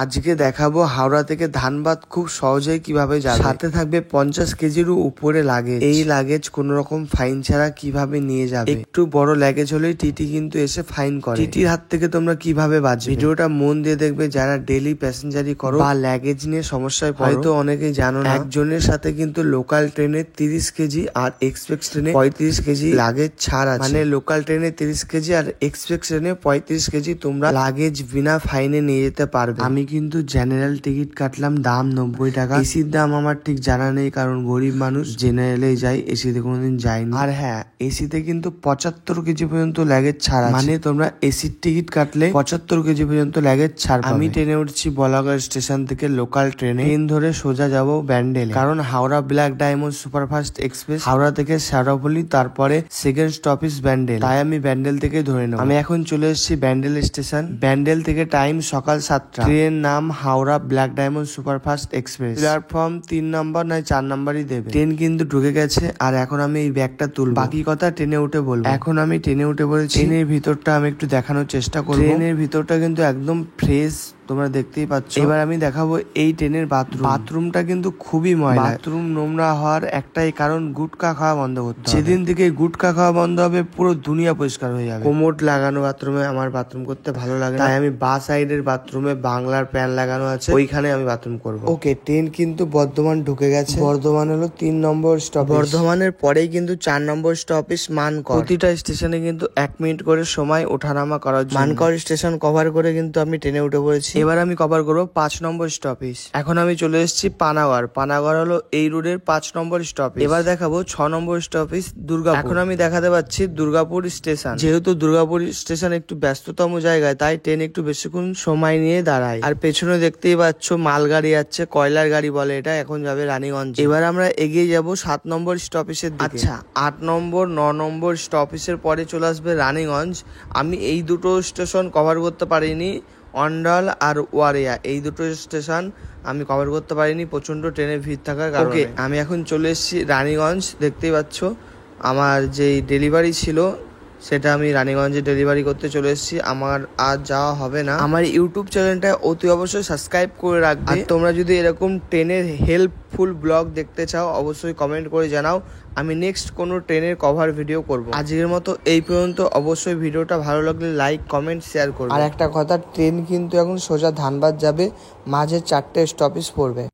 আজকে দেখাবো হাওড়া থেকে ধানবাদ খুব সহজেই কিভাবে যাবে। সাথে থাকবে 50 কেজিরও উপরে লাগেজ। এই লাগেজ কোন রকম ফাইন ছাড়া কিভাবে নিয়ে যাবে। একটু বড় লাগেজ হলেই টিটি কিন্তু এসে ফাইন করে। টিটির হাত থেকে তোমরা কিভাবে বাঁচবে। ভিডিওটা মন দিয়ে দেখবে যারা ডেলি প্যাসেঞ্জারি করো বা লাগেজ নিয়ে সমস্যায় পড়ো। হয়তো অনেকেই জানো না, একজনের সাথে কিন্তু লোকাল ট্রেনে 30 কেজি আর এক্সপ্রেস ট্রেনে 35 কেজি লাগেজ ছাড় আছে। মানে লোকাল ট্রেনে 30 কেজি আর এক্সপ্রেস ট্রেনে 35 কেজি তোমরা লাগেজ বিনা ফাইনে নিয়ে যেতে পারবে। আমি কিন্তু জেনারেল টিকিট কাটলাম, দাম 90 টাকা। এসির দাম আমার ঠিক জানা নেই, কারণ গরিব মানুষ, জেনারেলে যাই, এসিতে কোনোদিন যাইনি। আর হ্যাঁ, এসিতে কিন্তু 75 কেজি পর্যন্ত লাগেজ ছাড় আছে। মানে তোমরা এসির টিকিট কাটলে 75 কেজি পর্যন্ত লাগেজ ছাড় পাবে। আমি ট্রেনে উঠছি বলাগড় স্টেশন থেকে লোকাল ট্রেনে। ট্রেন ধরে সোজা যাব ব্যান্ডেলে, কারণ Howrah black diamond superfast express Howrah থেকে শেওড়াফুলি, তারপরে সেকেন্ড স্টপেজ ব্যান্ডেল। তাই আমি ব্যান্ডেল থেকে ধরে নেব। আমি এখন চলে এসেছি ব্যান্ডেল স্টেশন। ব্যান্ডেল থেকে টাইম সকাল 7টা। ট্রেন নাম Howrah black diamond superfast express. Platform 3 নম্বর নয় 4 নম্বরই দেবে। ট্রেন কিন্তু ঢুকে গেছে, আর এখন আমি এই ব্যাগটা তুলবো। বাকি কথা ট্রেনে উঠে বলবো। এখন আমি ট্রেনে উঠে পড়েছি। ট্রেনের ভিতরটা আমি একটু দেখানোর চেষ্টা করবো। ট্রেনের ভিতরটা কিন্তু একদম ফ্রেশ, তোমরা দেখতেই পাচ্ছ। এবার আমি দেখাবো এই ট্রেনের বাথরুম। বাথরুমটা কিন্তু খুবই ময়লা। বাথরুম নোংরা হওয়ার একটাই কারণ, গুটকা খাওয়া বন্ধ করতে হবে। যেদিন থেকে গুটকা খাওয়া বন্ধ হবে পুরো দুনিয়া পরিষ্কার হয়ে যাবে। কোমোড লাগানো বাথরুমে আমার বাথরুম করতে ভালো লাগে, তাই আমি বা সাইডের বাথরুমে বাংলার প্যান লাগানো আছে, ওইখানে আমি বাথরুম করবো। ওকে, ট্রেন কিন্তু বর্ধমান ঢুকে গেছে। বর্ধমান হলো 3 নম্বর স্টপ। বর্ধমানের পরেই কিন্তু 4 নম্বর স্টপেজ মানকর। প্রতিটা স্টেশনে কিন্তু 1 মিনিট করে সময় ওঠানামা করার জন্য। মানকর স্টেশন কভার করে কিন্তু আমি ট্রেনে উঠে পড়েছি। এবার আমি কভার করবো 5 নম্বর স্টপেজ। এখন আমি চলে এসেছি পানাগড়। পানাগড় হলো এই রোডের 5 নম্বর স্টপেজ। এবার দেখাবো 6 নম্বর স্টপেজ দুর্গাপুর। এখন আমি দেখাতে পাচ্ছি দুর্গাপুর স্টেশন। যেহেতু দুর্গাপুর স্টেশন একটু ব্যস্ততম জায়গায়, তাই ট্রেন একটু বেশিক্ষণ সময় নিয়ে দাঁড়ায়। আর পেছনে দেখতেই পাচ্ছ মালগাড়ি যাচ্ছে, কয়লার গাড়ি বলে এটা, এখন যাবে রানীগঞ্জ। এবার আমরা এগিয়ে যাব 7 নম্বর স্টপেজের দিকে। আচ্ছা, 8 নম্বর 9 নম্বর স্টপেজের পরে চলে আসবে রানীগঞ্জ। আমি এই দুটো স্টেশন কভার করতে পারিনি, অন্ডাল আর ওয়ারিয়া, এই দুটো স্টেশন আমি কভার করতে পারিনি প্রচন্ড ট্রেনের ভিড় থাকার কারণে। আমি এখন চলে এসেছি রানীগঞ্জ। দেখতেই পাচ্ছ আমার যেই ডেলিভারি ছিল সেটা আমি রানীগঞ্জে ডেলিভারি করতে চলে এসেছি। আমার আজ যাওয়া হবে না। আমার ইউটিউব চ্যানেলটা অতি অবশ্যই সাবস্ক্রাইব করে রাখবে। আর তোমরা যদি এরকম ট্রেনের হেল্পফুল ব্লগ দেখতে চাও অবশ্যই কমেন্ট করে জানাও, আমি নেক্সট কোনো ট্রেনের কভার ভিডিও করব। আজকের মতো এই পর্যন্ত। অবশ্যই ভিডিওটা ভালো লাগলে লাইক কমেন্ট শেয়ার করবে। আর একটা কথা, ট্রেন কিন্তু এখন সোজা ধানবাদ যাবে, মাঝে 4টে স্টপেজ পড়বে।